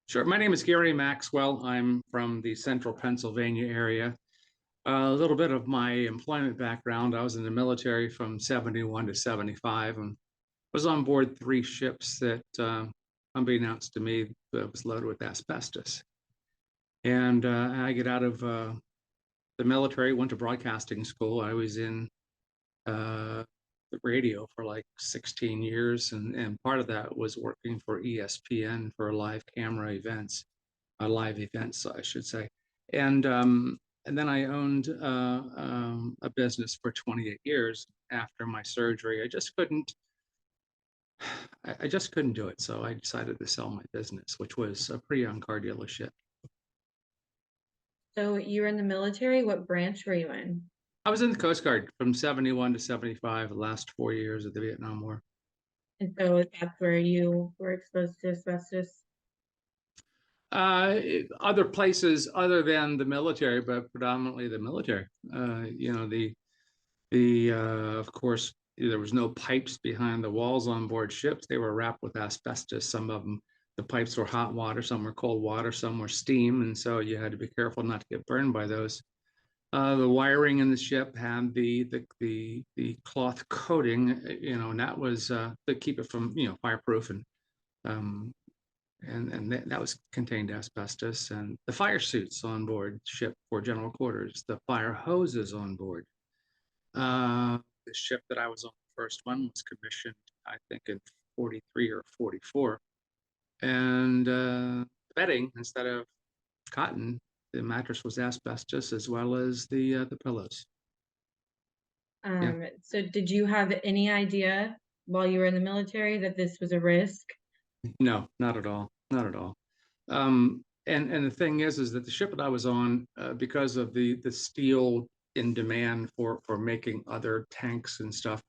Sure. My name is Gary Maxwell. I'm from the central Pennsylvania area. A little bit of my employment background. I was in the military from 71 to 75 and was on board three ships that, unbeknownst to me, was loaded with asbestos. And I get out of the military, went to broadcasting school. I was in the radio for like 16 years, and part of that was working for ESPN for live camera events, live events, I should say. And then I owned a business for 28 years after my surgery. I just couldn't do it. So I decided to sell my business, which was a pre-owned car dealership. So you were in the military. What branch were you in? I was in the Coast Guard from 71 to 75, the last 4 years of the Vietnam War. And so that's where you were exposed to asbestos. Other places other than the military, but predominantly the military. Of course, there was no pipes behind the walls on board ships. They were wrapped with asbestos. Some of them, the pipes were hot water, some were cold water, some were steam, and so you had to be careful not to get burned by those. The wiring in the ship had the cloth coating, and that was to keep it from fireproof, um, and that was contained asbestos. And the fire suits on board ship for general quarters, the fire hoses on board. The ship that I was on, the first one, was commissioned, I think, in 43 or 44. And bedding, instead of cotton, the mattress was asbestos, as well as the pillows. So did you have any idea while you were in the military that this was a risk? No, not at all. Not at all. And the thing is that the ship that I was on, because of the steel in demand for making other tanks and stuff,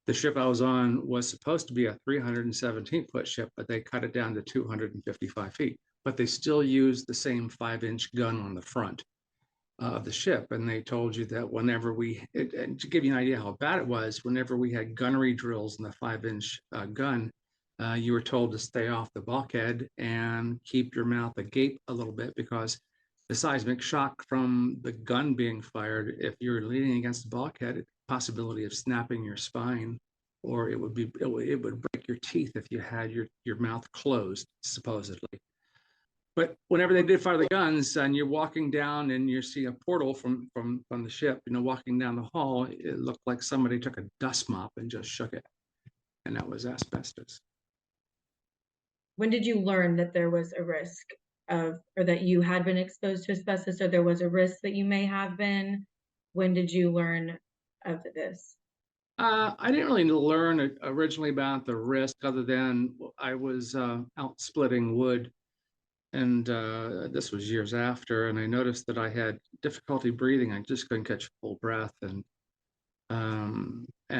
the ship I was on was supposed to be a 317-foot ship, but they cut it down to 255 feet. But they still used the same 5-inch gun on the front of the ship. And they told you that whenever and to give you an idea how bad it was, whenever we had gunnery drills in the 5-inch gun, you were told to stay off the bulkhead and keep your mouth agape a little bit, because the seismic shock from the gun being fired, if you're leaning against the bulkhead, possibility of snapping your spine, or it would break your teeth if you had your mouth closed, supposedly. But whenever they did fire the guns and you're walking down and you see a portal from the ship, walking down the hall, it looked like somebody took a dust mop and just shook it. And that was asbestos. When did you learn that there was a risk or that you had been exposed to asbestos, or there was a risk that you may have been? When did you learn of this? I didn't really learn originally about the risk, other than I was out splitting wood, and this was years after, and I noticed that I had difficulty breathing. I just couldn't catch a full breath, and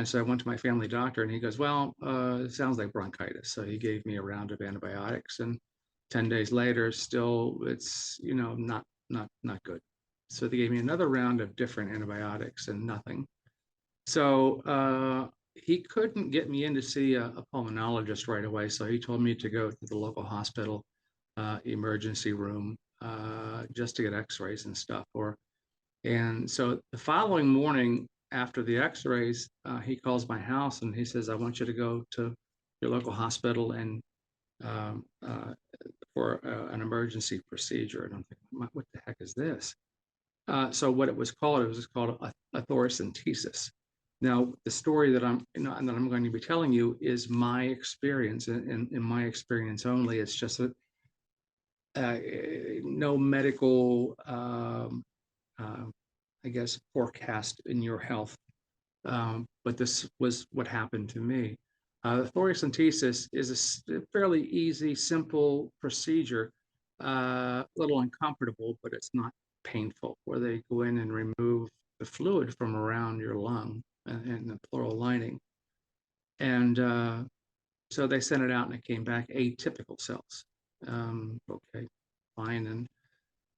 so I went to my family doctor, and he goes, "Well, it sounds like bronchitis." So he gave me a round of antibiotics, and 10 days later, still it's not good. So they gave me another round of different antibiotics, and nothing. So he couldn't get me in to see a pulmonologist right away. So he told me to go to the local hospital emergency room just to get x-rays and stuff. And so the following morning after the x-rays, he calls my house and he says, "I want you to go to your local hospital and for an emergency procedure." And I'm thinking, what the heck is this? So what it was called a thoracentesis. Now, the story that I'm going to be telling you is my experience, and in my experience only. It's just that no medical, I guess, forecast in your health, but this was what happened to me. Thoracentesis is a fairly easy, simple procedure, a little uncomfortable, but it's not painful, where they go in and remove the fluid from around your lung and the pleural lining. And so they sent it out and it came back atypical cells. Okay, fine. And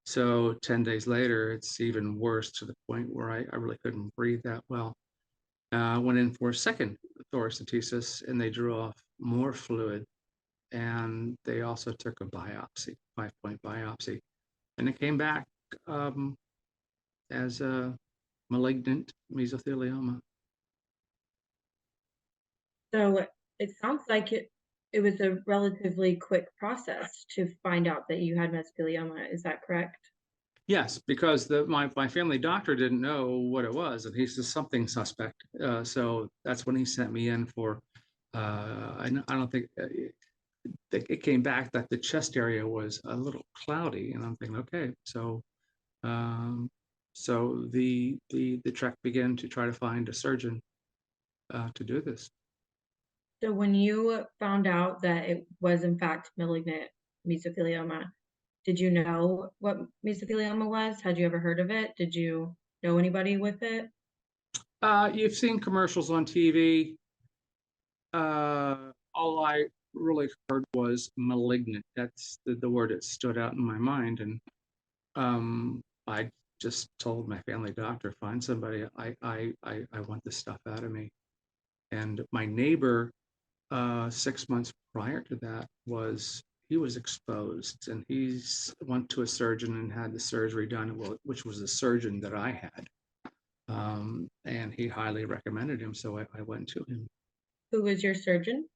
so 10 days later, it's even worse, to the point where I really couldn't breathe that well. Went in for a second thoracentesis, and they drew off more fluid. and they also took a biopsy, 5-point biopsy, and it came back as a malignant mesothelioma. So it sounds like it was a relatively quick process to find out that you had mesothelioma. Is that correct? Yes, because my family doctor didn't know what it was, and he says something suspect. So that's when he sent me in for. I don't think it came back that the chest area was a little cloudy, and I'm thinking, okay, so the trek began to try to find a surgeon to do this. So when you found out that it was in fact malignant mesothelioma, did you know what mesothelioma was? Had you ever heard of it? Did you know anybody with it? You've seen commercials on TV. All I really heard was malignant. That's the word that stood out in my mind. And I just told my family doctor, find somebody. I want this stuff out of me. And my neighbor, 6 months prior to that, he was exposed, and went to a surgeon and had the surgery done, which was a surgeon that I had. And he highly recommended him, so I went to him. Who was your surgeon?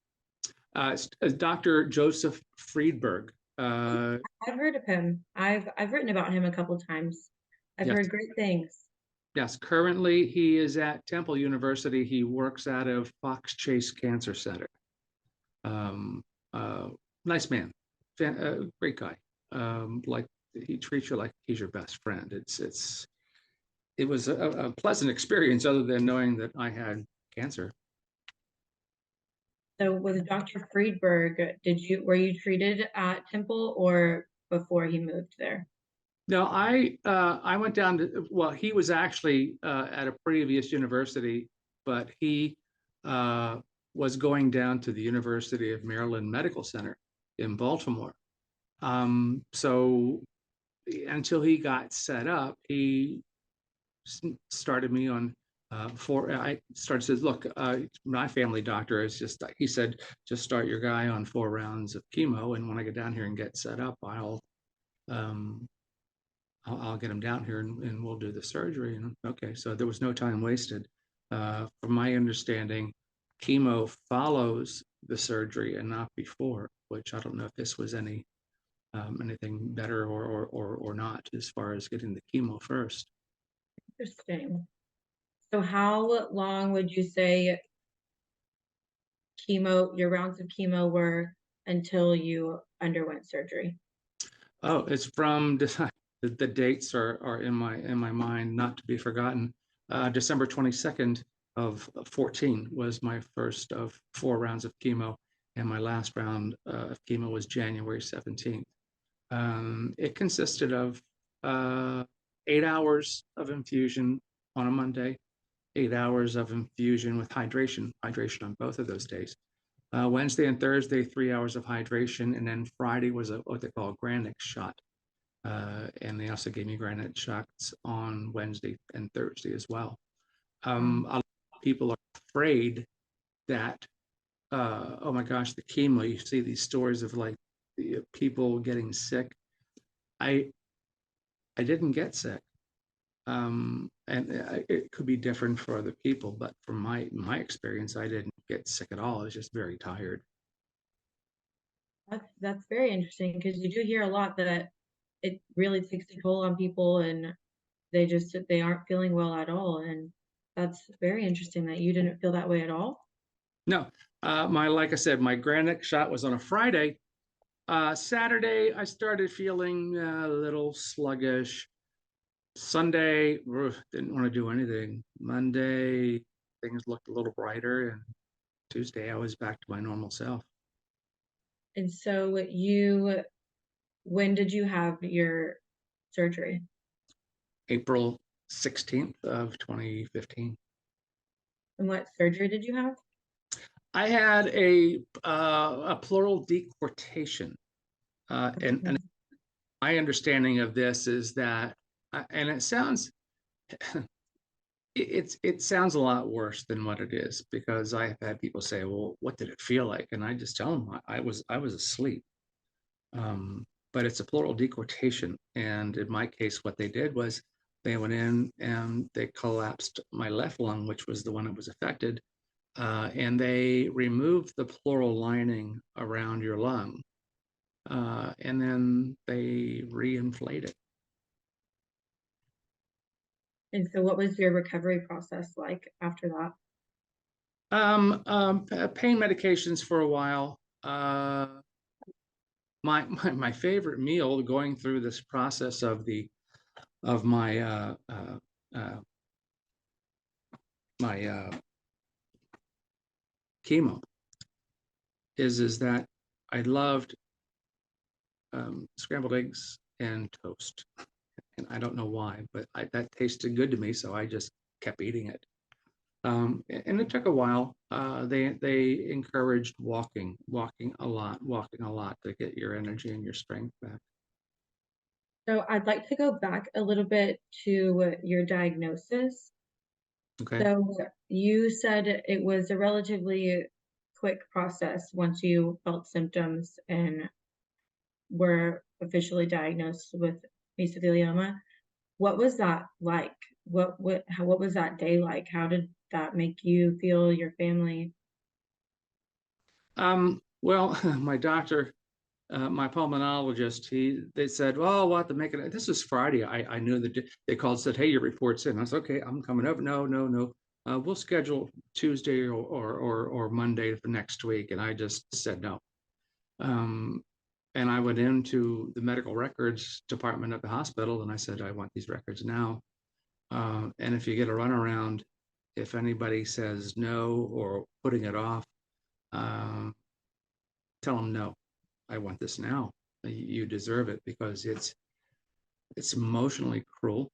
Dr. Joseph Friedberg. I've heard of him. I've written about him a couple times. I've Yes. heard great things. Yes, currently he is at Temple University. He works out of Fox Chase Cancer Center. Nice man, great guy. Like, he treats you like he's your best friend. It was a pleasant experience, other than knowing that I had cancer. So with Dr. Friedberg, were you treated at Temple or before he moved there? No, I went down to, well, he was actually at a previous university, but he was going down to the University of Maryland Medical Center in Baltimore. So until he got set up, he started me on I said, look, my family doctor is he said, just start your guy on 4 rounds of chemo, and when I get down here and get set up, I'll get him down here and we'll do the surgery. And okay, so there was no time wasted. From my understanding, chemo follows the surgery and not before, which I don't know if this was anything better or not, as far as getting the chemo first. Interesting. So how long would you say your rounds of chemo were until you underwent surgery? Oh, it's from the dates are in my mind, not to be forgotten. December 22nd of 14 was my first of 4 rounds of chemo, and my last round of chemo was January 17th. It consisted of 8 hours of infusion on a Monday, 8 hours of infusion with hydration on both of those days. Wednesday and Thursday, 3 hours of hydration, and then Friday was what they call a Granite shot. And they also gave me Granite shots on Wednesday and Thursday as well. A lot of people are afraid that, oh my gosh, the chemo, you see these stories of like people getting sick. I didn't get sick. And it could be different for other people, but from my experience, I didn't get sick at all. I was just very tired. That's very interesting, because you do hear a lot that it really takes a toll on people and they aren't feeling well at all. And that's very interesting that you didn't feel that way at all. No, like I said, my Granite shot was on a Friday. Saturday, I started feeling a little sluggish. Sunday, didn't want to do anything. Monday, things looked a little brighter, and Tuesday, I was back to my normal self. And so when did you have your surgery? April 16th of 2015. And what surgery did you have? I had a pleural decortication, and my understanding of this is that, and it sounds it sounds a lot worse than what it is, because I've had people say, well, what did it feel like? And I just tell them I was asleep. But it's a pleural decortation. And in my case, what they did was they went in and they collapsed my left lung, which was the one that was affected. And they removed the pleural lining around your lung. And then they reinflate it. And so what was your recovery process like after that? Pain medications for a while. My favorite meal going through this process of my my chemo is that I loved scrambled eggs and toast, and I don't know why, but that tasted good to me, so I just kept eating it. And it took a while. They encouraged walking a lot to get your energy and your strength back. So I'd like to go back a little bit to your diagnosis. Okay. So you said it was a relatively quick process once you felt symptoms and were officially diagnosed with mesothelioma. What was that like? What was that day like? How did that make you feel, your family? Well, my doctor, my pulmonologist, they said, well, we'll have to make it. This was Friday. I knew that they called, said, hey, your report's in. I said, okay, I'm coming over. No. We'll schedule Tuesday or Monday for next week. And I just said no. And I went into the medical records department at the hospital and I said, I want these records now. And if you get a runaround, if anybody says no or putting it off, tell them no. I want this now. You deserve it, because it's emotionally cruel.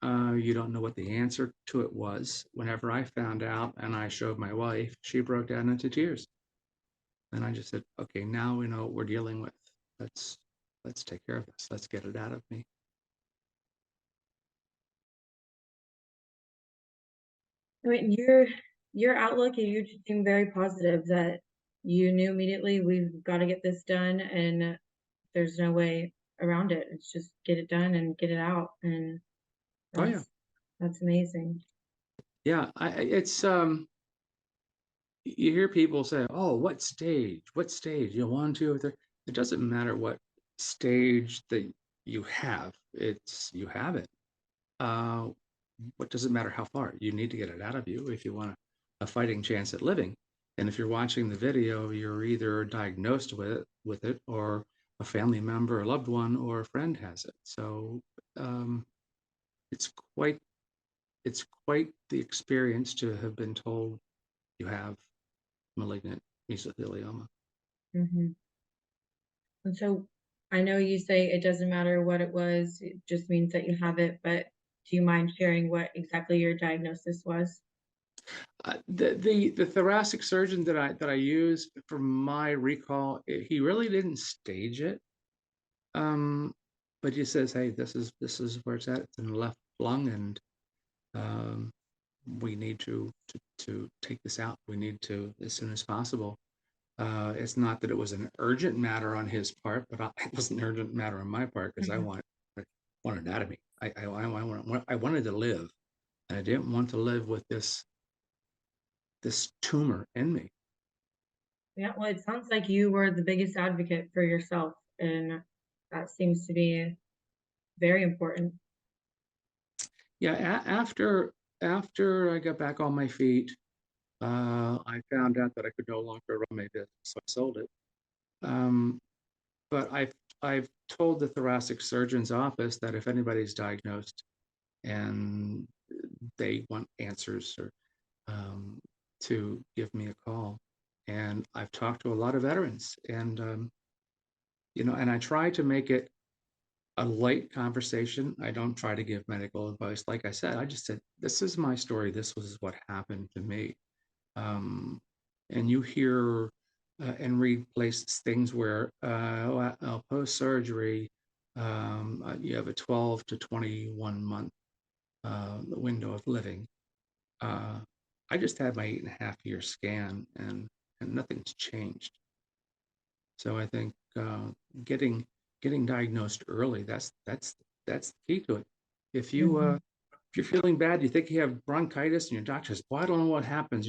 You don't know what the answer to it was. Whenever I found out and I showed my wife, she broke down into tears. And I just said, okay, now we know what we're dealing with. Let's take care of this. Let's get it out of me. I mean, your outlook, you just seem very positive that you knew immediately we've got to get this done and there's no way around it. It's just get it done and get it out. And Oh yeah, that's amazing. yeah. It's you hear people say, oh, what stage? What stage? You want to? It doesn't matter what stage that you have. You have it. What does it matter how far? You need to get it out of you if you want a fighting chance at living. And if you're watching the video, you're either diagnosed with it, or a family member, a loved one, or a friend has it. So it's quite the experience to have been told you have malignant mesothelioma. Mm-hmm. And so I know you say it doesn't matter what it was, it just means that you have it, but do you mind sharing what exactly your diagnosis was? The thoracic surgeon that I used, from my recall, he really didn't stage it. But he says, hey, this is where it's at. It's in the left lung, and we need to take this out. We need to, as soon as possible. It's not that it was an urgent matter on his part, but it was an urgent matter on my part, because I wanted it out of me. I wanted to live, and I didn't want to live with this tumor in me. Yeah, well, it sounds like you were the biggest advocate for yourself, and that seems to be very important. Yeah, after I got back on my feet, I found out that I could no longer run my business, so I sold it. But I've told the thoracic surgeon's office that if anybody's diagnosed and they want answers, or to give me a call. And I've talked to a lot of veterans, and and I try to make it a light conversation. I don't try to give medical advice. Like I said, I just said, this is my story. This was what happened to me. And you hear and read places things where post-surgery, you have a 12 to 21 month window of living. I just had my 8.5-year scan, and nothing's changed. So I think getting diagnosed early, that's the key to it. If you Mhm. if you're feeling bad, you think you have bronchitis, and your doctor says, "Well, I don't know what happens,"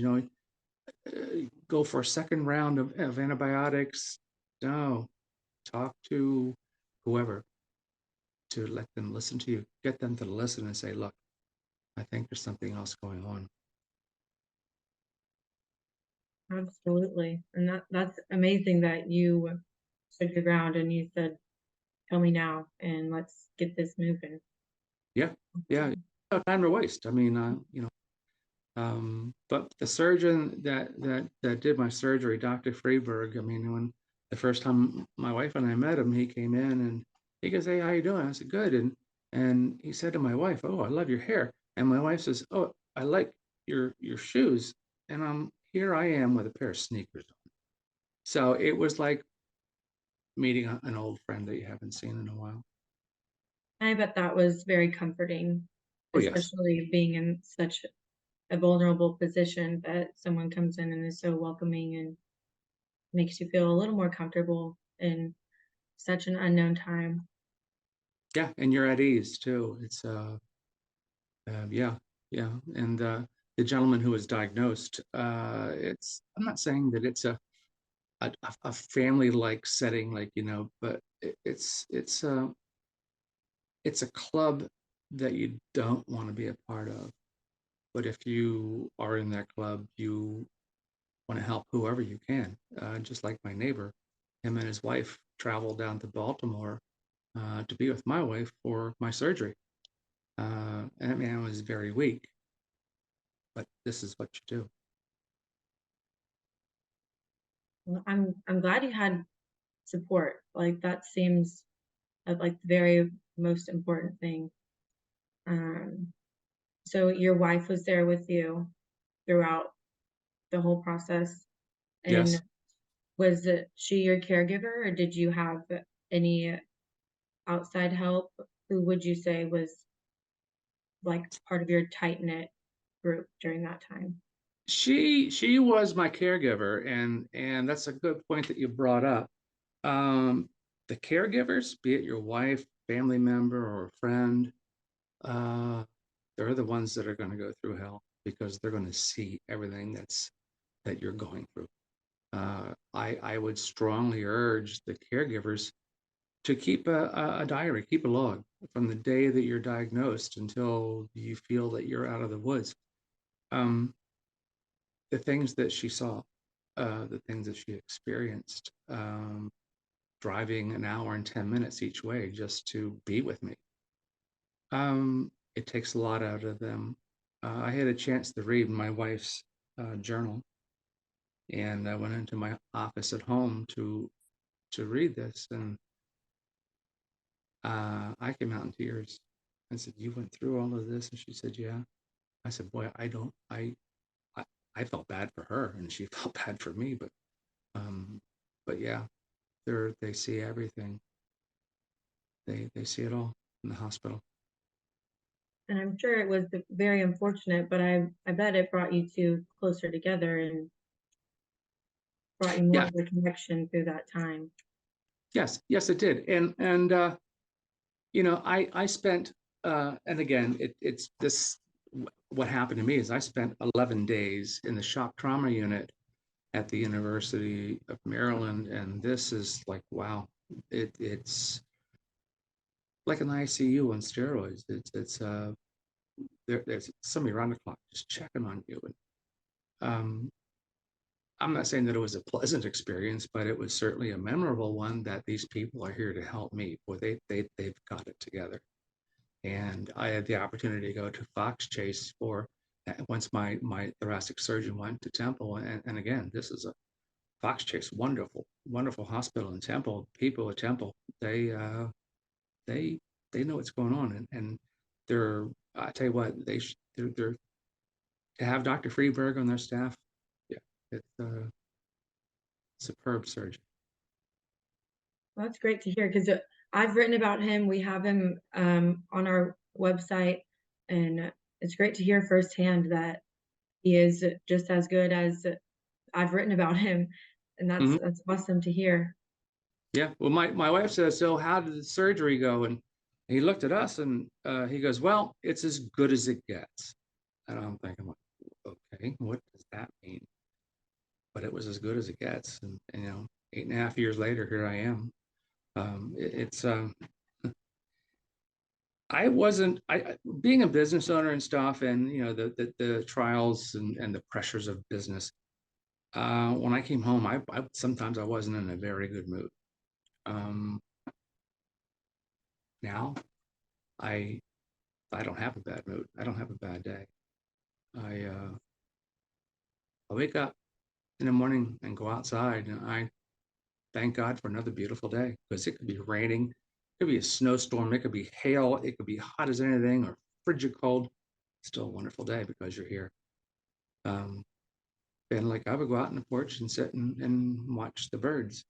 go for a second round of antibiotics. No, talk to whoever to let them listen to you. Get them to listen and say, "Look, I think there's something else going on." Absolutely. And that's amazing that you stood your ground and you said, tell me now and let's get this moving. Yeah, yeah. No time to waste. I mean, but the surgeon that did my surgery, Dr. Freeberg, I mean, when the first time my wife and I met him, he came in and he goes, "Hey, how you doing?" I said, "Good." And he said to my wife, "Oh, I love your hair." And my wife says, "Oh, I like your shoes." And here I am with a pair of sneakers on. So it was like meeting an old friend that you haven't seen in a while. I bet that was very comforting, Oh, yes. especially being in such a vulnerable position that someone comes in and is so welcoming and makes you feel a little more comfortable in such an unknown time. Yeah, and you're at ease too. It's yeah, yeah. And the gentleman who was diagnosed, I'm not saying that it's a family-like setting, like, but it's a club that you don't want to be a part of. But if you are in that club, you want to help whoever you can. Just like my neighbor, him and his wife traveled down to Baltimore to be with my wife for my surgery. And that man was very weak, but this is what you do. Well, I'm glad you had support. Like that seems like the very most important thing. Um, so your wife was there with you throughout the whole process, and Yes, was she your caregiver, or did you have any outside help? Who would you say was like part of your tight knit group during that time? she was my caregiver, and that's a good point that you brought up. Um, the caregivers, be it your wife, family member, or a friend, uh, they're the ones that are going to go through hell because they're going to see everything that you're going through. I would strongly urge the caregivers to keep a diary, keep a log from the day that you're diagnosed until you feel that you're out of the woods. Um, the things that she saw, the things that she experienced, driving an hour and 10 minutes each way just to be with me. It takes a lot out of them. I had a chance to read my wife's journal, and I went into my office at home to read this, and I came out in tears. I said, "You went through all of this?" And she said, "Yeah." I said, "Boy, I don't, I, I felt bad for her, and she felt bad for me, um, but yeah, they see everything. They see it all in the hospital." And I'm sure it was very unfortunate, but I bet it brought you two closer together and brought you more Yeah, of a connection through that time. yes, it did. And I spent, and again, it's this. What happened to me is I spent 11 days in the shock trauma unit at the University of Maryland, and this is like, wow, it's like an ICU on steroids. It's there's somebody around the clock just checking on you. And I'm not saying that it was a pleasant experience, but it was certainly a memorable one that these people are here to help me. Boy, they've got it together. And I had the opportunity to go to Fox Chase for once my thoracic surgeon went to Temple, and again, this is a Fox Chase, wonderful hospital in Temple. People at Temple, they they know what's going on, and they're, I tell you what, they're to have Dr. Freeberg on their staff. Yeah, it's a superb surgeon. Well, that's great to hear because I've written about him. We have him on our website, and it's great to hear firsthand that he is just as good as I've written about him, and Mhm. that's awesome to hear. Yeah. Well, my wife says, so how did the surgery go? And he looked at us and he goes, well, it's as good as it gets. And I'm thinking, like, okay, what does that mean? But it was as good as it gets. And 8.5 years later, here I am. It's I wasn't being a business owner and stuff, and the trials and the pressures of business. When I came home, I sometimes I wasn't in a very good mood. Um, Now I I don't have a bad mood. I don't have a bad day. I wake up in the morning and go outside, and I thank God for another beautiful day, because it could be raining, it could be a snowstorm, it could be hail, it could be hot as anything or frigid cold. Still a wonderful day because you're here. Um, and like I would go out on the porch and sit and watch the birds.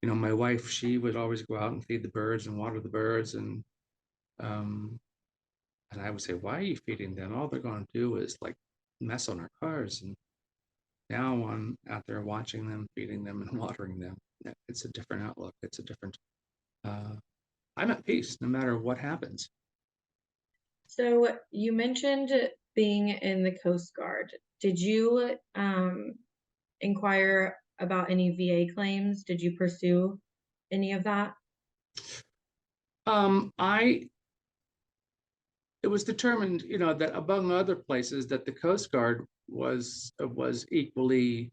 My wife, she would always go out and feed the birds and water the birds, um, and I would say, why are you feeding them? All they're going to do is like mess on our cars. And now I'm out there watching them, feeding them, and watering them. It's a different outlook. It's a different. Uh, I'm at peace no matter what happens. So you mentioned being in the Coast Guard. Did you inquire about any VA claims? Did you pursue any of that? I It was determined, that among other places, that the Coast Guard was equally,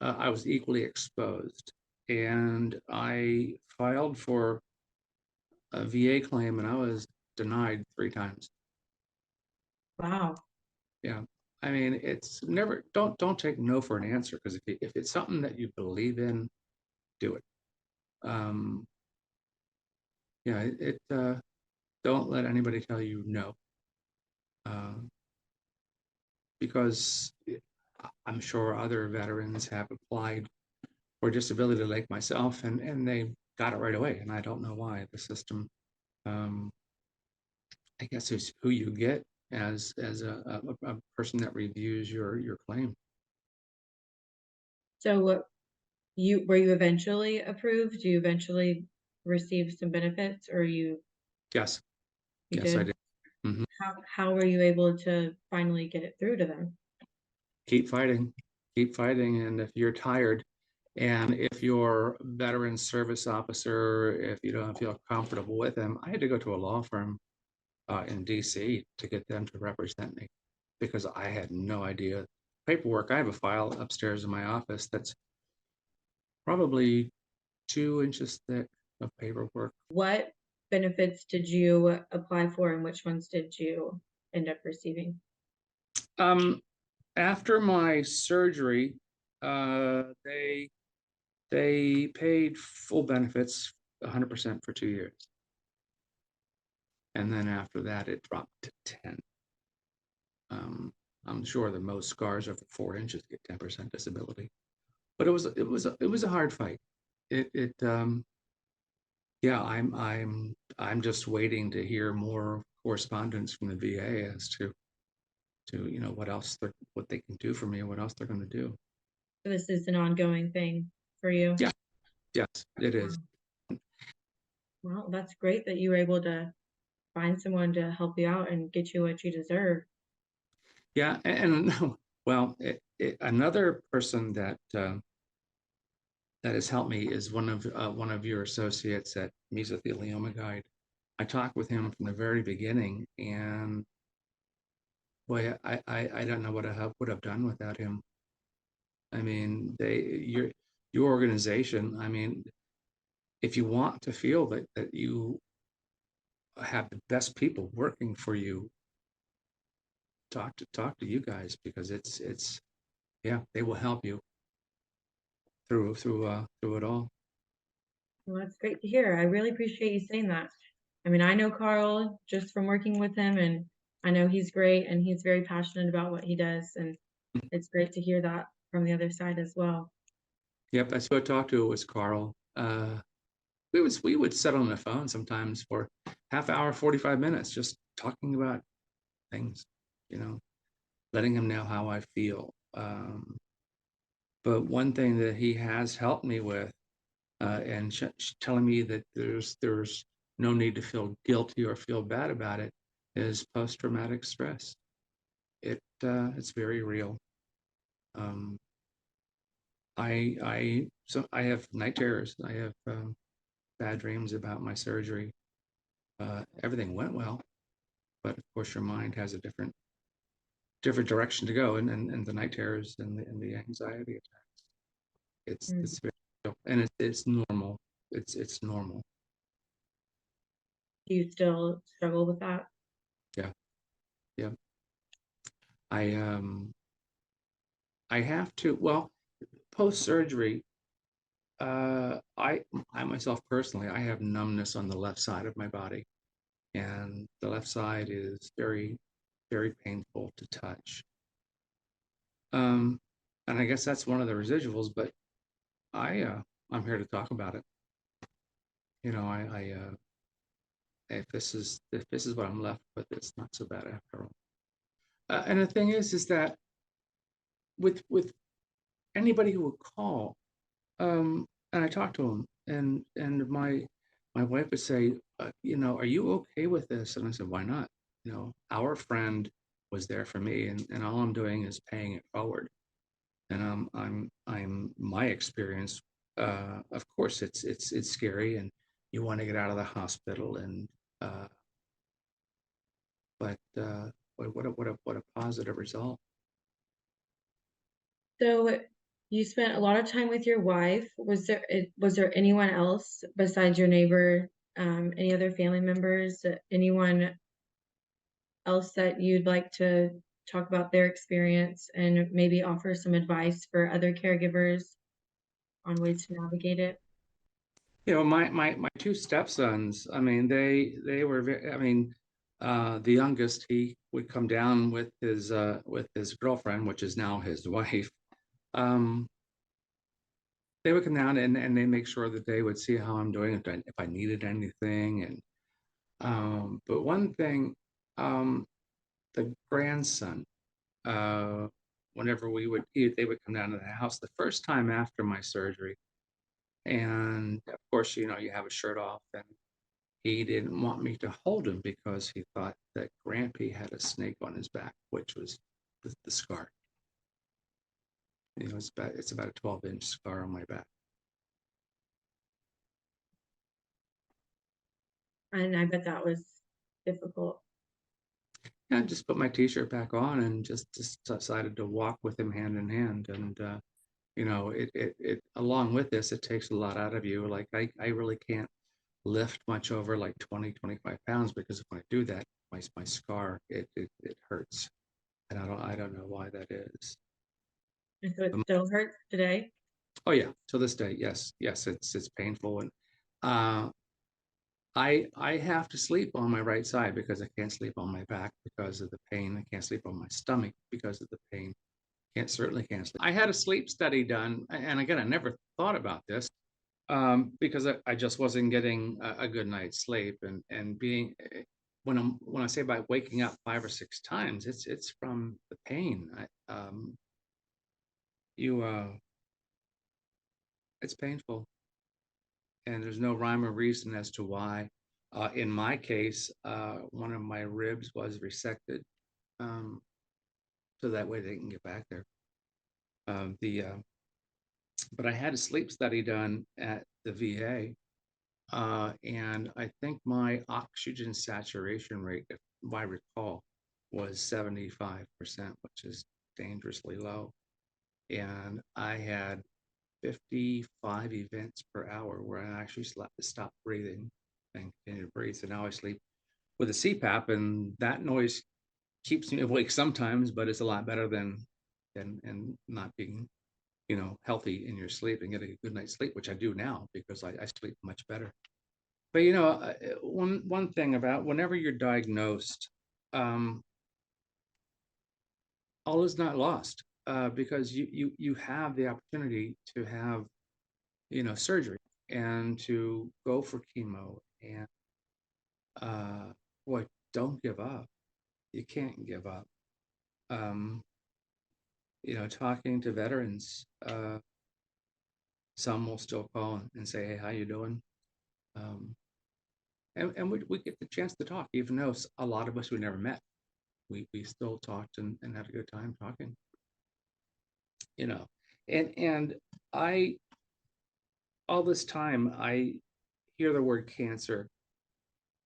I was equally exposed, and I filed for a VA claim, and I was denied 3 times. Wow. Yeah, I mean, it's never, don't take no for an answer, because if it's something that you believe in, do it. Um, yeah, don't let anybody tell you no, um, because I'm sure other veterans have applied for disability like myself, and they got it right away, and I don't know why. The system, um, I guess, is who you get as a person that reviews your claim. So you were you eventually approved? You eventually received some benefits, or Yes, you yes, I did? did. Mhm. How were you able to finally get it through to them? Keep fighting, keep fighting, and if you're tired, and if your veteran service officer, if you don't feel comfortable with them, I had to go to a law firm in DC to get them to represent me, because I had no idea. Paperwork, I have a file upstairs in my office that's probably 2 inches thick of paperwork. What benefits did you apply for, and which ones did you end up receiving? Um, After my surgery, they paid full benefits 100% for 2 years. And then after that, it dropped to 10. Um, I'm sure that most scars over 4 inches get 10% disability, but it was a hard fight. It yeah, I'm just waiting to hear more correspondence from the VA as to what they can do for me and what else they're going to do. So this is an ongoing thing for you. Yeah, yes, it is. Wow. Well, that's great that you were able to find someone to help you out and get you what you deserve. Yeah, and well, another person that has helped me is one of your associates at Mesothelioma Guide. I talked with him from the very beginning, and boy, I don't know what I would have done without him. I mean, your organization. I mean, if you want to feel that you have the best people working for you, talk to you guys, because it's yeah, they will help you through it all. Well, that's great to hear. I really appreciate you saying that. I mean, I know Carl just from working with him, and I know he's great and he's very passionate about what he does. And it's great to hear that from the other side as well. Yep, that's who I talked to, was Carl. We would sit on the phone sometimes for half hour, 45 minutes, just talking about things, you know. letting him know how I feel. But one thing that he has helped me with, and telling me that there's no need to feel guilty or feel bad about it, is post-traumatic stress. It's very real. I have night terrors. I have bad dreams about my surgery. Everything went well, but of course your mind has a different direction to go, and the night terrors and the anxiety attacks. It's very real, and it's normal. It's normal. Do you still struggle with that? Yeah, yeah. I I have to. Well, post surgery, I myself personally, I have numbness on the left side of my body, and the left side is very, very painful to touch. And I guess that's one of the residuals, but I'm here to talk about it. You know, if this is what I'm left with, it's not so bad after all. And the thing is that with anybody who would call, and I talked to them, and my wife would say, you know, are you okay with this? And I said, why not? You know, our friend was there for me, and all I'm doing is paying it forward. And I'm my experience. Of course, it's scary, and you want to get out of the hospital, and uh, but what a positive result. So you spent a lot of time with your wife. Was there anyone else besides your neighbor, any other family members, anyone else that you'd like to talk about their experience and maybe offer some advice for other caregivers on ways to navigate it? You know, my two stepsons, I mean, they were very, I mean, the youngest, he would come down with his girlfriend, which is now his wife. Um, they would come down and they make sure that they would see how I'm doing, if I needed anything. And but one thing, um, the grandson, uh, whenever we would eat, they would come down to the house the first time after my surgery. And of course, you know, you have a shirt off, and he didn't want me to hold him because he thought that Grampy had a snake on his back, which was the scar. You know, it's about a 12-inch scar on my back. And I bet that was difficult. And I just put my t-shirt back on and just decided to walk with him hand in hand. And you know, it along with this, it takes a lot out of you. Like I really can't lift much over like 20, 25 pounds, because when I do that, my scar, it hurts. And I don't know why that is. And so it still hurts today. Oh yeah, to this day, yes, yes, it's painful. And uh I have to sleep on my right side because I can't sleep on my back because of the pain. I can't sleep on my stomach because of the pain. Certainly can't sleep. I had a sleep study done, and again, I never thought about this, because I just wasn't getting a good night's sleep, and being when I say by waking up 5 or 6 times, it's from the pain. You It's painful, and there's no rhyme or reason as to why. In my case, one of my ribs was resected, um, so that way they can get back there. The But I had a sleep study done at the VA, and I think my oxygen saturation rate, if I recall, was 75%, which is dangerously low. And I had 55 events per hour where I actually stopped breathing and continue to breathe. So now I sleep with a CPAP, and that noise keeps me awake sometimes, but it's a lot better than and not being, you know, healthy in your sleep and getting a good night's sleep, which I do now because I sleep much better. But you know, one thing about whenever you're diagnosed, um, all is not lost, because you have the opportunity to have, you know, surgery and to go for chemo, and boy, don't give up. You can't give up. talking to veterans, some will still call and say, hey, how you doing? And we get the chance to talk, even though a lot of us we never met. We still talked and had a good time talking. And I, all this time, I hear the word cancer,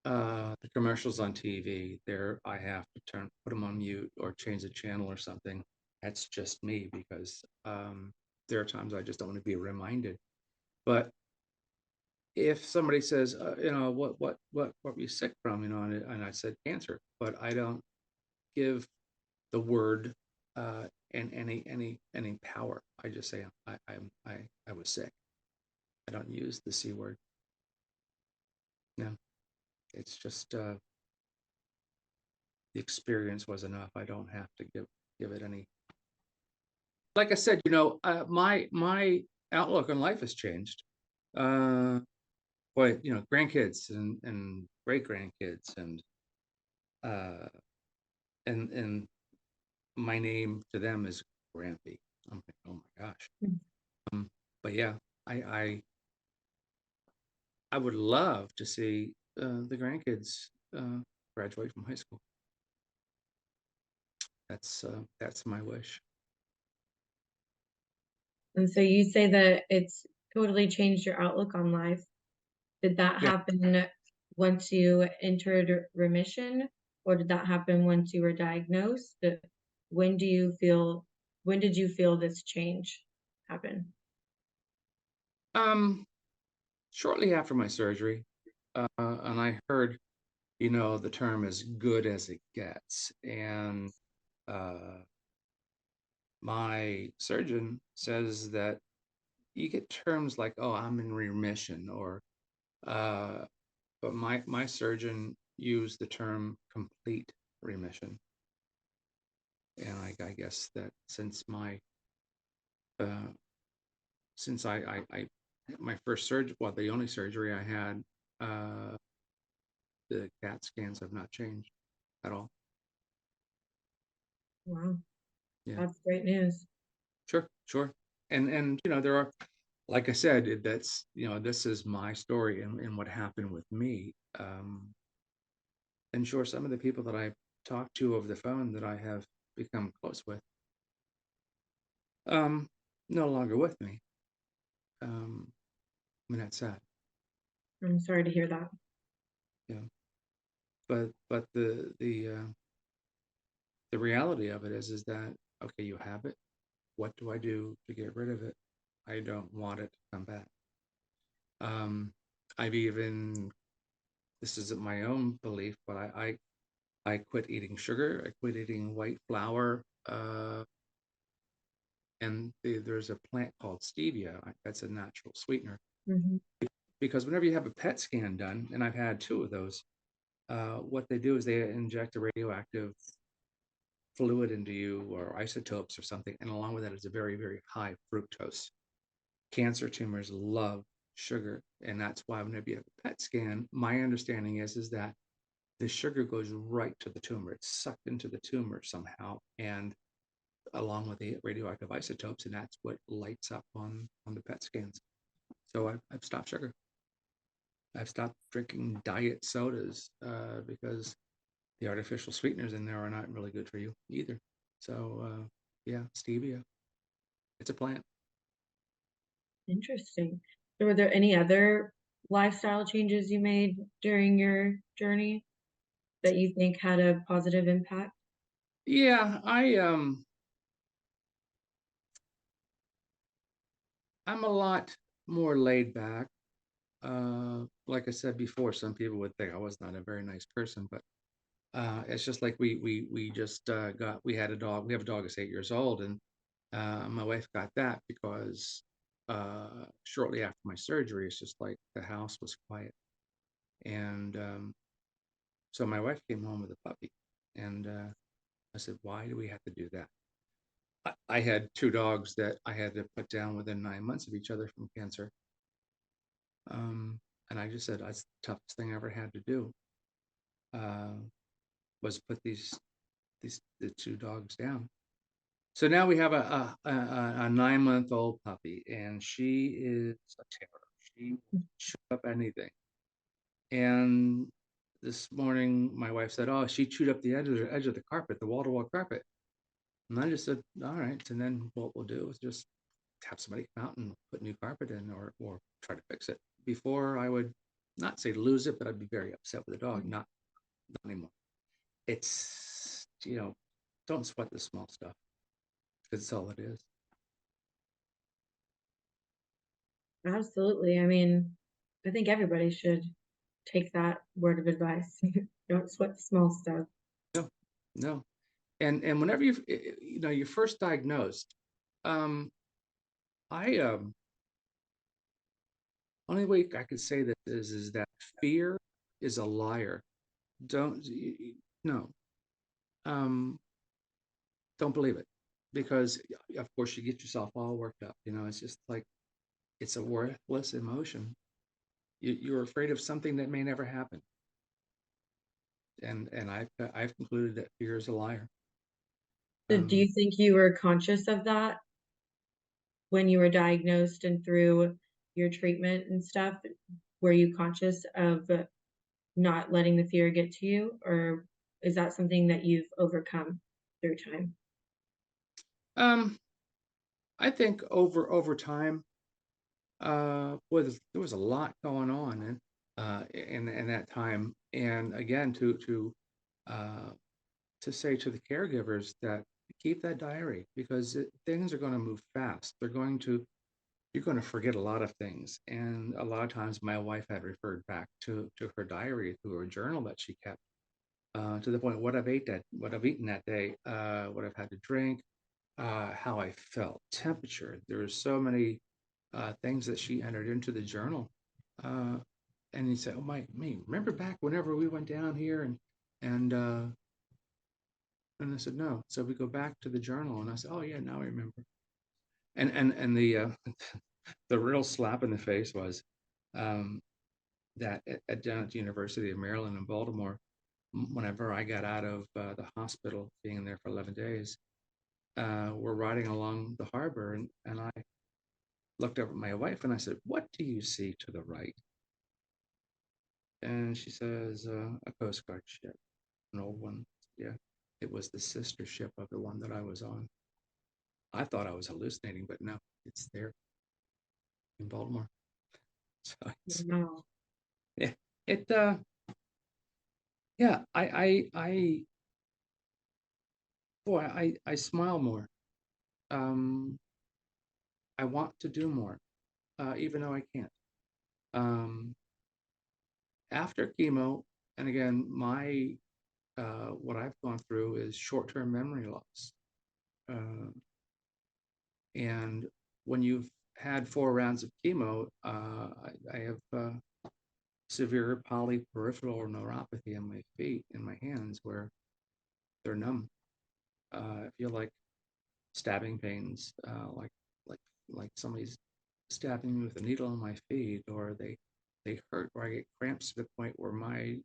the commercials on TV. There, I have to put them on mute or change the channel or something. That's just me, because there are times I just don't want to be reminded. But if somebody says, what were you sick from, and I said cancer, but I don't give the word and any power. I just say I was sick. I don't use the C word. No, it's just the experience was enough. I don't have to give it any. Like I said, my outlook on life has changed. Boy, grandkids and great grandkids and my name to them is Grampy. I'm like, oh my gosh. But yeah, I would love to see the grandkids graduate from high school. That's my wish. And so you say that it's totally changed your outlook on life. Did that happen once you entered remission, or did that happen once you were diagnosed? When did you feel this change happen? Shortly after my surgery, and I heard, the term as good as it gets. And my surgeon says that you get terms like, oh, I'm in remission, or but my surgeon used the term complete remission. And I guess that since I my first surgery, well, the only surgery I had, the CAT scans have not changed at all. Wow. Yeah. That's great news. Sure. And there are, like I said, that's, this is my story and what happened with me. And sure, some of the people that I've talked to over the phone that I have become close with, no longer with me. I mean, that's sad. I'm sorry to hear that. Yeah. But the reality of it is that, okay, you have it. What do I do to get rid of it? I don't want it to come back. This isn't my own belief, but I quit eating sugar. I quit eating white flour. And there's a plant called stevia. That's a natural sweetener. Mm-hmm. Because whenever you have a PET scan done, and I've had 2 of those, what they do is they inject a radioactive fluid into you, or isotopes or something, and along with that is a very, very high fructose. Cancer tumors love sugar, and that's why whenever you have a PET scan, my understanding is that the sugar goes right to the tumor. It's sucked into the tumor somehow, and along with the radioactive isotopes, and that's what lights up on the PET scans. So I've stopped sugar. I've stopped drinking diet sodas because the artificial sweeteners in there are not really good for you either. So yeah, stevia. It's a plant. Interesting. So were there any other lifestyle changes you made during your journey that you think had a positive impact? Yeah, I'm a lot more laid back. Like I said before, some people would think I was not a very nice person, but it's just like we just we had a dog. We have a dog that's 8 years old, and my wife got that because shortly after my surgery, it's just like the house was quiet, and so my wife came home with a puppy, and I said, "Why do we have to do that?" I had 2 dogs that I had to put down within 9 months of each other from cancer. And I just said, that's the toughest thing I ever had to do, was put these the two dogs down. So now we have a 9-month-old puppy, and she is a terror. She will chew up anything. And this morning, my wife said, "Oh, she chewed up the edge of the carpet, the wall-to-wall carpet." And I just said, "All right." And then what we'll do is just have somebody come out and put new carpet in, or try to fix it. Before, I would not say lose it, but I'd be very upset with the dog. Not anymore. It's, don't sweat the small stuff, because it's all it is. Absolutely. I mean, I think everybody should take that word of advice. Don't sweat the small stuff. No. And whenever you're first diagnosed, I only way I could say this is that fear is a liar. Don't no. Don't believe it, because of course you get yourself all worked up. It's just like, it's a worthless emotion. You're afraid of something that may never happen, and I've concluded that fear is a liar. So do you think you were conscious of that when you were diagnosed and through your treatment and stuff? Were you conscious of not letting the fear get to you, or is that something that you've overcome through time? I think over time, there was a lot going on in that time, and again, to say to the caregivers that keep that diary, because things are going to move fast. You're going to forget a lot of things, and a lot of times my wife had referred back to her diary, to her journal that she kept, to the point what I've eaten that day, what I've had to drink, how I felt, temperature. There were so many things that she entered into the journal. And he said, "Oh me, remember back whenever we went down here and I said, "No." So we go back to the journal, and I said, "Oh yeah, now I remember." And the the real slap in the face was that down at the University of Maryland in Baltimore, whenever I got out of the hospital, being there for 11 days, we're riding along the harbor, and I looked over at my wife and I said, "What do you see to the right?" And she says, "A Coast Guard ship, an old one." Yeah, it was the sister ship of the one that I was on. I thought I was hallucinating, but no, it's there in Baltimore. So Wow. yeah, it yeah, I smile more. I want to do more, even though I can't. Um, After chemo, and again, my what I've gone through is short-term memory loss. Uh, and when you've had 4 rounds of chemo, I have severe polyperipheral neuropathy in my feet and my hands, where they're numb. I feel like stabbing pains, like somebody's stabbing me with a needle in my feet, or they hurt, or I get cramps to the point where my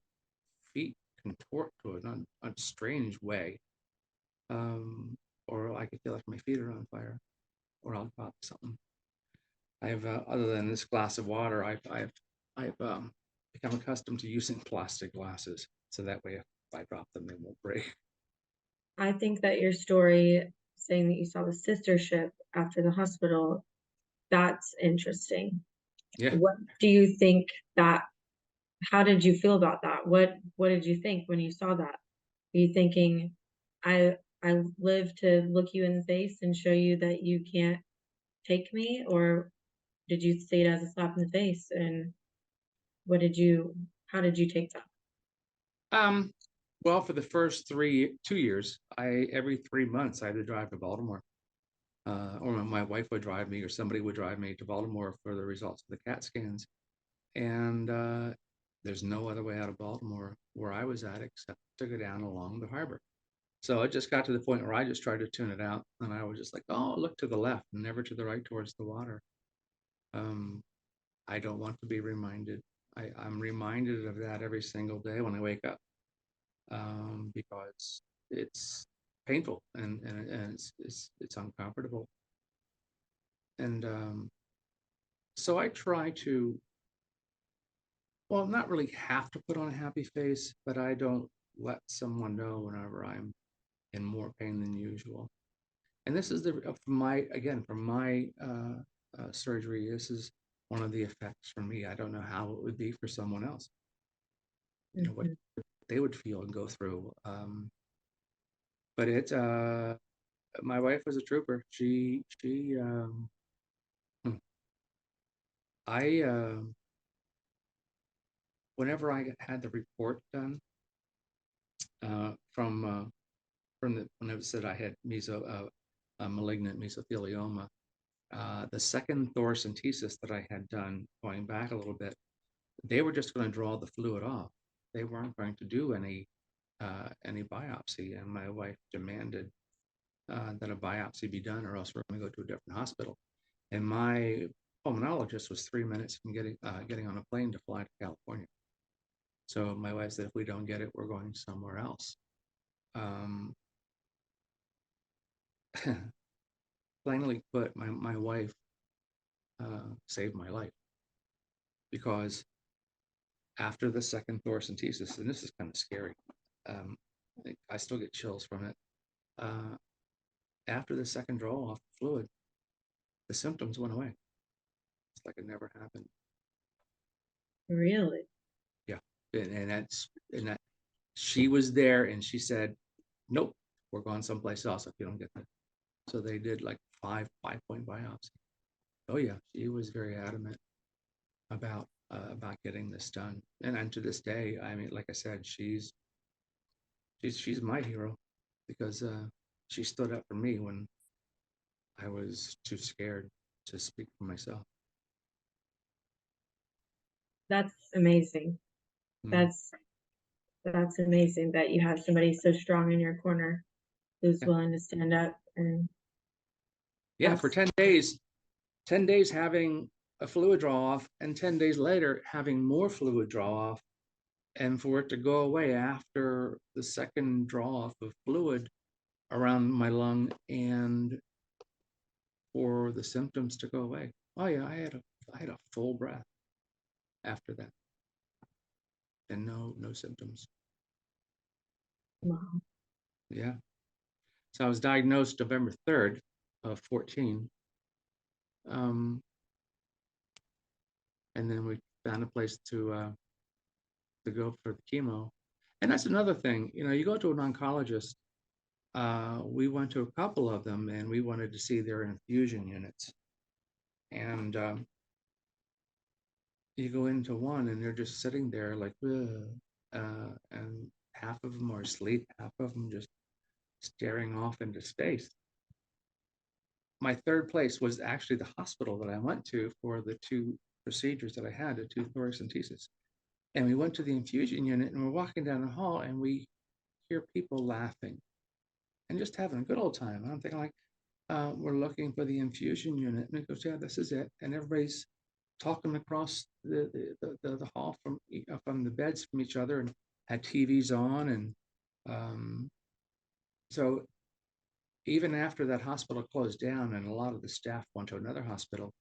feet contort to a strange way, or I can feel like my feet are on fire, or I'll drop something. I've other than this glass of water, I've become accustomed to using plastic glasses, so that way if I drop them, they won't break. I think that your story saying that you saw the sister ship after the hospital, that's interesting. Yeah. What do you think that, how did you feel about that? What did you think when you saw that? Are you thinking, I live to look you in the face and show you that you can't take me? Or did you see it as a slap in the face? And how did you take that? Well, for the first 2 years, every 3 months I had to drive to Baltimore, or my wife would drive me, or somebody would drive me to Baltimore for the results of the CAT scans. And there's no other way out of Baltimore where I was at except to go down along the harbor. So it just got to the point where I just tried to tune it out, and I was just like, "Oh, look to the left, never to the right towards the water." I don't want to be reminded. I'm reminded of that every single day when I wake up, because it's painful and it's uncomfortable. And so I try to, well, not really have to put on a happy face, but I don't let someone know whenever I'm in more pain than usual. And this is from my surgery, this is one of the effects for me. I don't know how it would be for someone else, you know, what they would feel and go through. But my wife was a trooper. Hmm, I, whenever I had the report done when it said I had malignant mesothelioma, the second thoracentesis that I had done, going back a little bit, they were just going to draw the fluid off. They weren't going to do any biopsy, and my wife demanded that a biopsy be done, or else we're going to go to a different hospital. And my pulmonologist was 3 minutes from getting on a plane to fly to California. So my wife said, if we don't get it, we're going somewhere else. Plainly put, my wife saved my life, because after the second thoracentesis, and this is kind of scary, I still get chills from it. After the second draw off fluid, the symptoms went away. It's like it never happened. Really? Yeah, and that she was there, and she said, "Nope, we're going someplace else if you don't get this." So they did like five-point biopsy. Oh yeah, she was very adamant about getting this done, and to this day, I mean, like I said, she's my hero, because she stood up for me when I was too scared to speak for myself. That's amazing. Mm. That's amazing that you have somebody so strong in your corner who's Yeah. willing to stand up. And Yeah, for 10 days having a fluid draw off, and 10 days later having more fluid draw off, and for it to go away after the second draw off of fluid around my lung, and for the symptoms to go away. Oh yeah, I had a full breath after that, and no symptoms. wow. Yeah. So I was diagnosed November 3rd of 14. And then we found a place to go for the chemo. And that's another thing, you know, you go to an oncologist. We went to a couple of them, and we wanted to see their infusion units. And you go into one, and they're just sitting there like, and half of them are asleep, half of them just staring off into space. My third place was actually the hospital that I went to for the two procedures that I had, the two thoracentesis. And we went to the infusion unit, and we're walking down the hall, and we hear people laughing and just having a good old time. And I'm thinking, like, we're looking for the infusion unit. And it goes, yeah, this is it. And everybody's talking across the hall from the beds from each other, and had TVs on. And so even after that hospital closed down and a lot of the staff went to another hospital,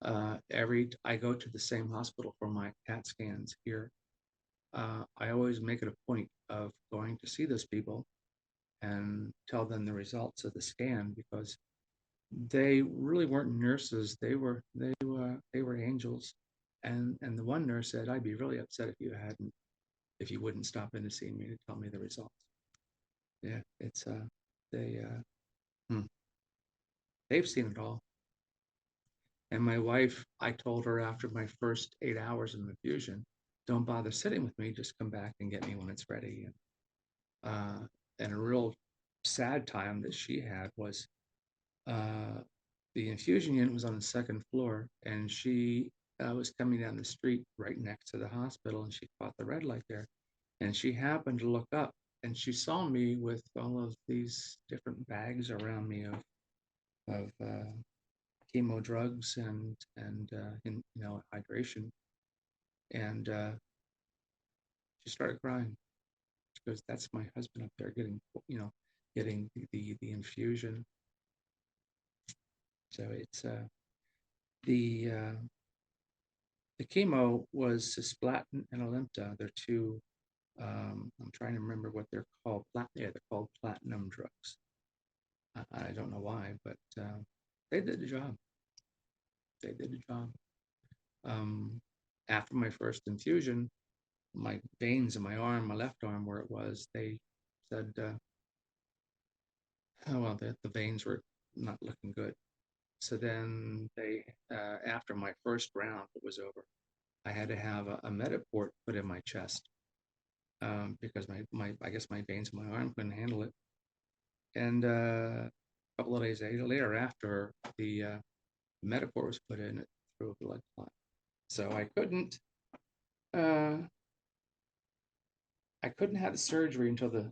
I go to the same hospital for my CAT scans here. I always make it a point of going to see those people and tell them the results of the scan, because they really weren't nurses. They were angels. And the one nurse said, "I'd be really upset if you wouldn't stop in to see me to tell me the results." Yeah, it's they hmm, they've seen it all. And my wife, I told her after my first 8 hours of infusion, don't bother sitting with me, just come back and get me when it's ready. And a real sad time that she had was the infusion unit was on the second floor, and she was coming down the street right next to the hospital, and she caught the red light there. And she happened to look up, and she saw me with all of these different bags around me of chemo drugs and hydration. And she started crying. because that's my husband up there getting, getting the infusion. So it's the chemo was cisplatin and Alimta. They're two. I'm trying to remember what they're called. They're called platinum drugs. I don't know why, but they did the job. They did the job. After my first infusion, my veins in my arm, my left arm, where it was, they said, oh, well, the veins were not looking good. So then they, after my first round was over, I had to have a Mediport put in my chest because I guess my veins in my arm couldn't handle it. And a couple of days later, after the Mediport was put in, it threw a blood clot. So I couldn't have the surgery until the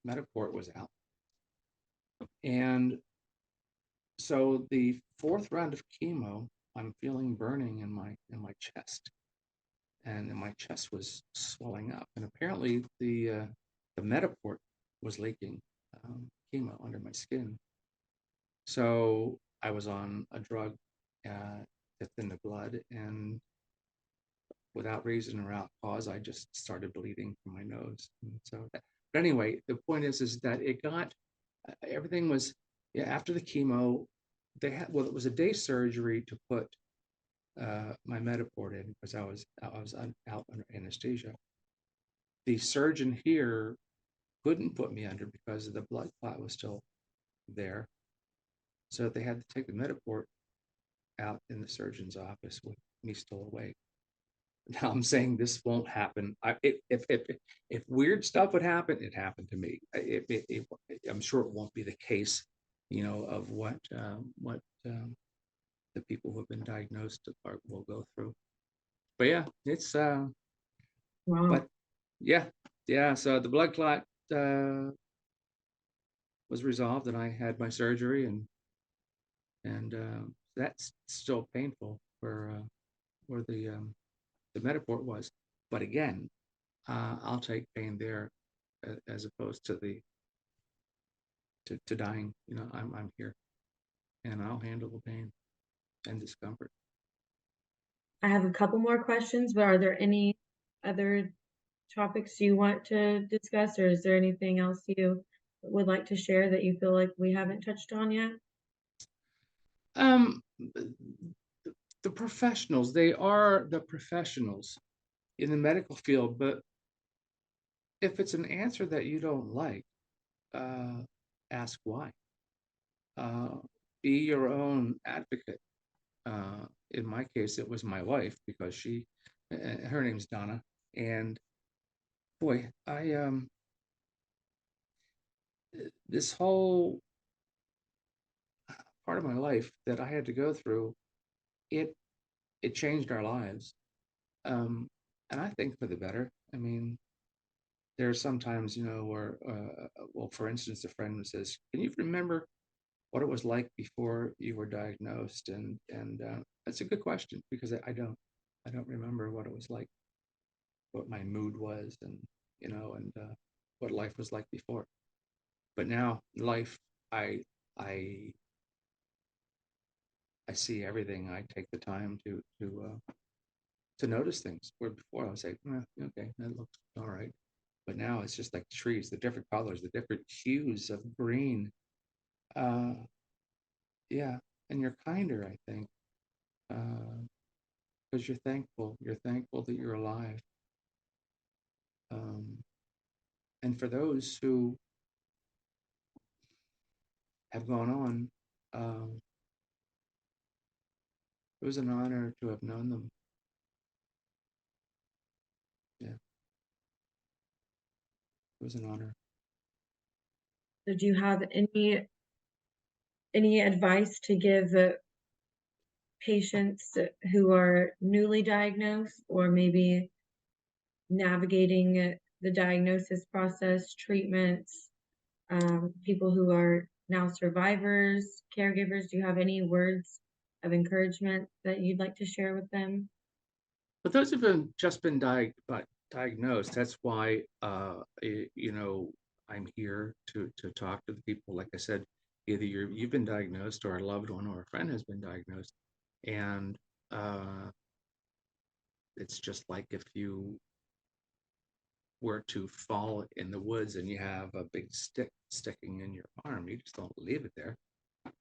Mediport was out. And so the fourth round of chemo, I'm feeling burning in my chest, and my chest was swelling up. And apparently the Mediport was leaking chemo under my skin. So I was on a drug that's in the blood, and without reason or without cause, I just started bleeding from my nose. And so, but anyway, the point is that it got everything was after the chemo. They had it was a day surgery to put my Mediport in because I was out under anesthesia. The surgeon here couldn't put me under because the blood clot was still there, so they had to take the Mediport out in the surgeon's office with me still awake. Now I'm saying this won't happen. If weird stuff would happen, it happened to me. I'm sure it won't be the case, of what the people who have been diagnosed will go through. But yeah, it's Wow. but yeah. So the blood clot was resolved, and I had my surgery, and that's still painful where the Mediport was. But again, I'll take pain there as opposed to to dying. I'm here, and I'll handle the pain and discomfort. I have a couple more questions, but are there any other topics you want to discuss, or is there anything else you would like to share that you feel like we haven't touched on yet? The professionals, they are the professionals in the medical field, but if it's an answer that you don't like, ask why. Be your own advocate. In my case, it was my wife because her name's Donna, and boy, this whole part of my life that I had to go through, it changed our lives, and I think for the better. I mean, there are sometimes, where, well, for instance, a friend says, "Can you remember what it was like before you were diagnosed?" And that's a good question because I don't remember what it was like, what my mood was, and and what life was like before. But now, life, I see everything. I take the time to notice things. Where before I was like, okay, that looks all right. But now it's just like trees, the different colors, the different hues of green. Yeah, and you're kinder, I think, because you're thankful. You're thankful that you're alive. And for those who have gone on, it was an honor to have known them. Yeah, it was an honor. So do you have any advice to give patients who are newly diagnosed, or maybe navigating the diagnosis process, treatments, people who are now survivors, caregivers? Do you have any words of encouragement that you'd like to share with them? But those who've just been diagnosed. That's why, you know, I'm here to talk to the people. Like I said, either you've been diagnosed, or a loved one or a friend has been diagnosed, and uh, it's just like if you were to fall in the woods and you have a big stick sticking in your arm, you just don't leave it there.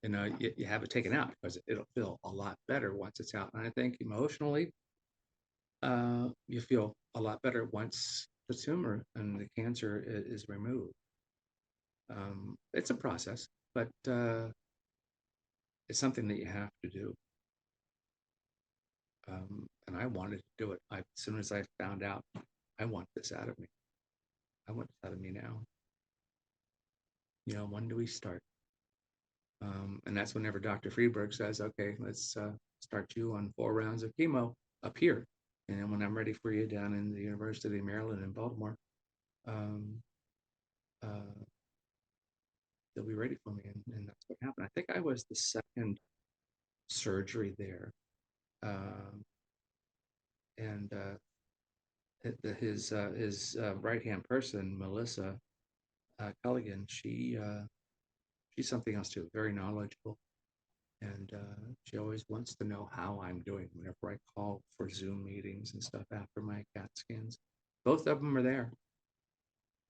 You know, you have it taken out, because it'll feel a lot better once it's out. And I think emotionally, you feel a lot better once the tumor and the cancer is removed. It's a process, but it's something that you have to do. And I wanted to do it. As soon as I found out, I want this out of me. I want this out of me now. You know, when do we start? And that's whenever Dr. Freeberg says, okay, let's start you on 4 rounds of chemo up here. And then when I'm ready for you down in the University of Maryland in Baltimore, um, uh, they'll be ready for me. And that's what happened. I think I was the second surgery there. And his right-hand person, Melissa Culligan, she's something else too, very knowledgeable. And she always wants to know how I'm doing whenever I call for Zoom meetings and stuff after my CAT scans. Both of them are there.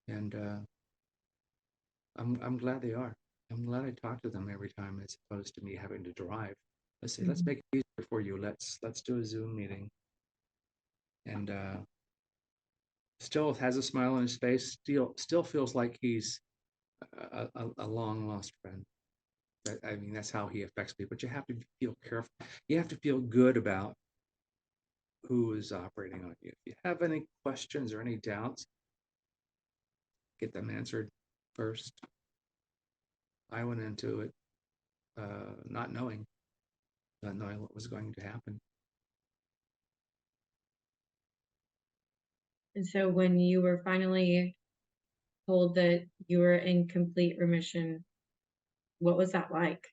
And I'm glad they are. I'm glad I talk to them every time, as opposed to me having to drive. Let's say, let's make it easier for you. Let's do a Zoom meeting. And still has a smile on his face. Still feels like he's a long lost friend. I mean, that's how he affects me. But you have to feel careful. You have to feel good about who is operating on you. If you have any questions or any doubts, get them answered first. I went into it not knowing what was going to happen. And so when you were finally told that you were in complete remission, what was that like?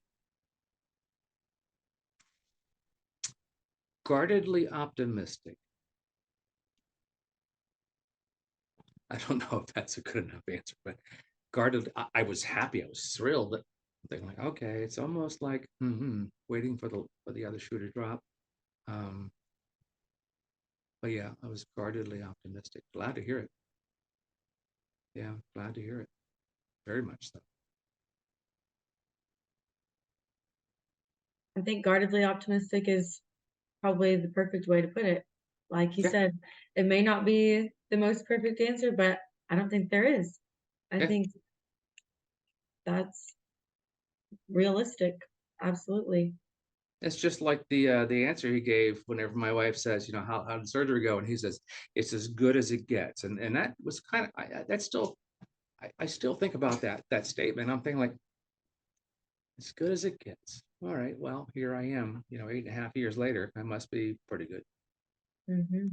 Guardedly optimistic. I don't know if that's a good enough answer, but guarded. I was happy. I was thrilled. That thinking like, okay, it's almost like waiting for the other shoe to drop. But yeah, I was guardedly optimistic. Glad to hear it. Yeah, glad to hear it. Very much so. I think guardedly optimistic is probably the perfect way to put it. Like you Yeah, said, it may not be the most perfect answer, but I don't think there is. I yeah. think that's realistic. Absolutely. It's just like the answer he gave whenever my wife says, you know, how did surgery go? And he says, it's as good as it gets. And that was kind of that's still I still think about that statement. I'm thinking like, as good as it gets. All right, well, here I am, you know, 8.5 years later. I must be pretty good. Mm-hmm.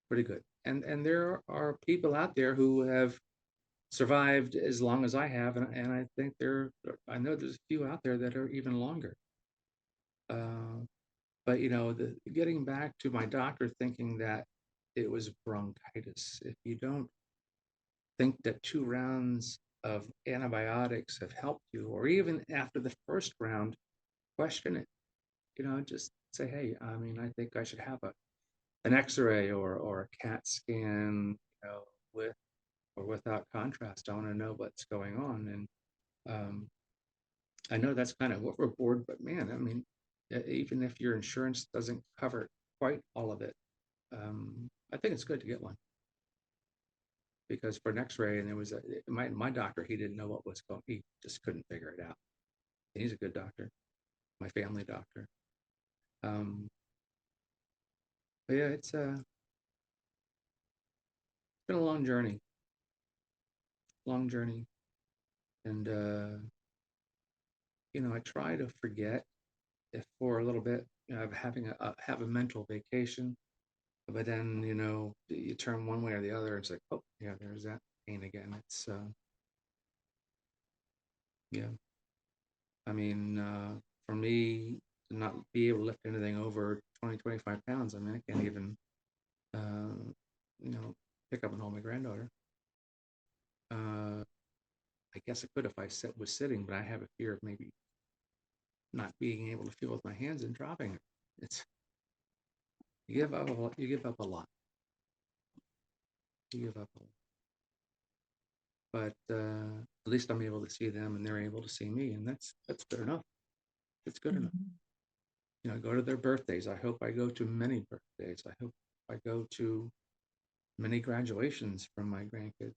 Pretty good. And there are people out there who have survived as long as I have, and I think I know there's a few out there that are even longer. But you know, getting back to my doctor thinking that it was bronchitis. If you don't think that 2 rounds of antibiotics have helped you, or even after the first round, question it. You know, just say, hey, I mean, I think I should have an X-ray or a CAT scan, you know, with or without contrast. I want to know what's going on. And I know that's kind of what we're bored, but man, I mean, even if your insurance doesn't cover quite all of it, I think it's good to get one, because for an X-ray, and my doctor, he didn't know what was going. He just couldn't figure it out. And he's a good doctor, my family doctor. Um, but yeah, it's been a long journey, and you know, I try to forget if for a little bit, you know, of having have a mental vacation. But then, you know, you turn one way or the other, it's like, oh yeah, there's that pain again. It's yeah. I mean, for me to not be able to lift anything over 20, 25 pounds, I mean, I can't even, you know, pick up and hold my granddaughter. I guess I could if I was sitting, but I have a fear of maybe not being able to feel with my hands and dropping her. It's you give up a lot. You give up a lot. You give up a lot. But at least I'm able to see them, and they're able to see me, and that's good enough. It's good enough. You know, I go to their birthdays. I hope I go to many birthdays. I hope I go to many graduations from my grandkids.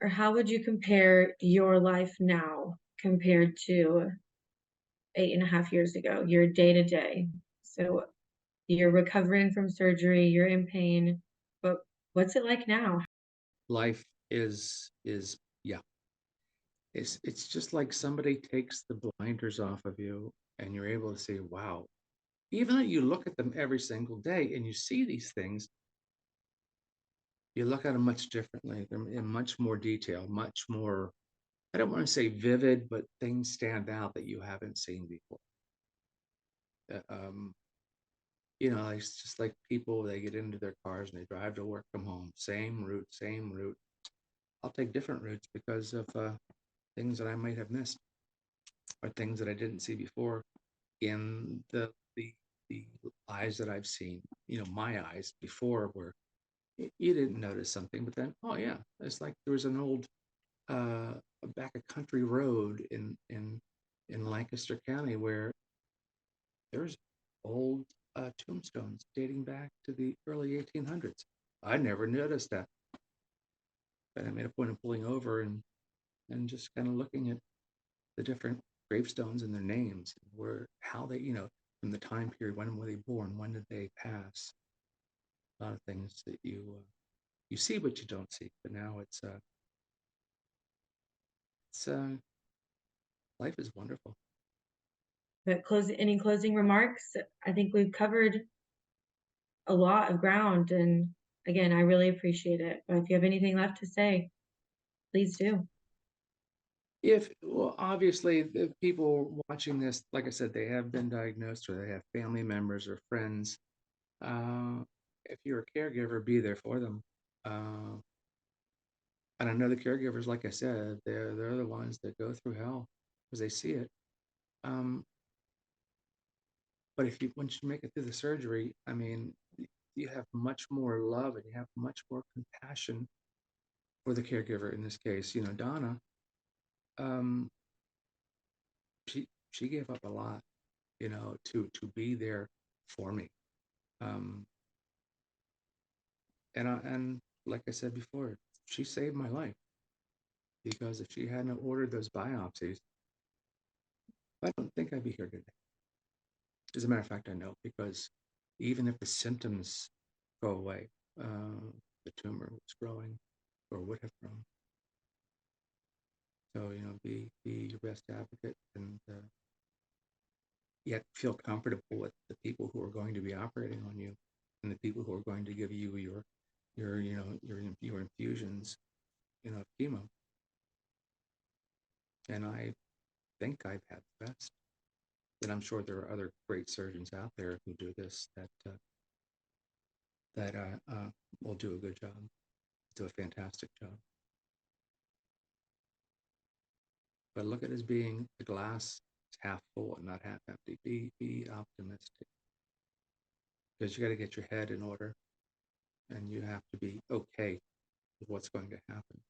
Or how would you compare your life now compared to 8.5 years ago, your day to day? So you're recovering from surgery, you're in pain, but what's it like now? Life is yeah. It's just like somebody takes the blinders off of you, and you're able to say, wow. Even though you look at them every single day and you see these things, you look at them much differently. They're in much more detail, much more, I don't want to say vivid, but things stand out that you haven't seen before. You know, it's just like people, they get into their cars and they drive to work from home. Same route, same route. I'll take different routes because of things that I might have missed or things that I didn't see before in the eyes that I've seen. You know, my eyes before were, you didn't notice something, but then, oh yeah, it's like there was an old back a country road in Lancaster County where there's old tombstones dating back to the early 1800s. I never noticed that, but I made a point of pulling over and just kind of looking at the different gravestones and their names, where how they, you know, from the time period, when were they born, when did they pass. A lot of things that you see but you don't see. But now it's life is wonderful. But any closing remarks? I think we've covered a lot of ground, and again, I really appreciate it. But if you have anything left to say, please do. Well, obviously, the people watching this, like I said, they have been diagnosed or they have family members or friends. If you're a caregiver, be there for them. And I know the caregivers, like I said, they're the ones that go through hell because they see it. But once you make it through the surgery, I mean, you have much more love and you have much more compassion for the caregiver. In this case, you know, Donna, um, she gave up a lot, you know, to be there for me. And like I said before, she saved my life, because if she hadn't ordered those biopsies, I don't think I'd be here today. As a matter of fact, I know, because even if the symptoms go away, the tumor was growing or would have grown. So, you know, be your best advocate, and yet feel comfortable with the people who are going to be operating on you and the people who are going to give you your you know, your infusions, you know, of chemo. And I think I've had the best. And I'm sure there are other great surgeons out there who do this that will do a good job, do a fantastic job. But look at it as being the glass is half full and not half empty. Be optimistic, because you got to get your head in order, and you have to be okay with what's going to happen.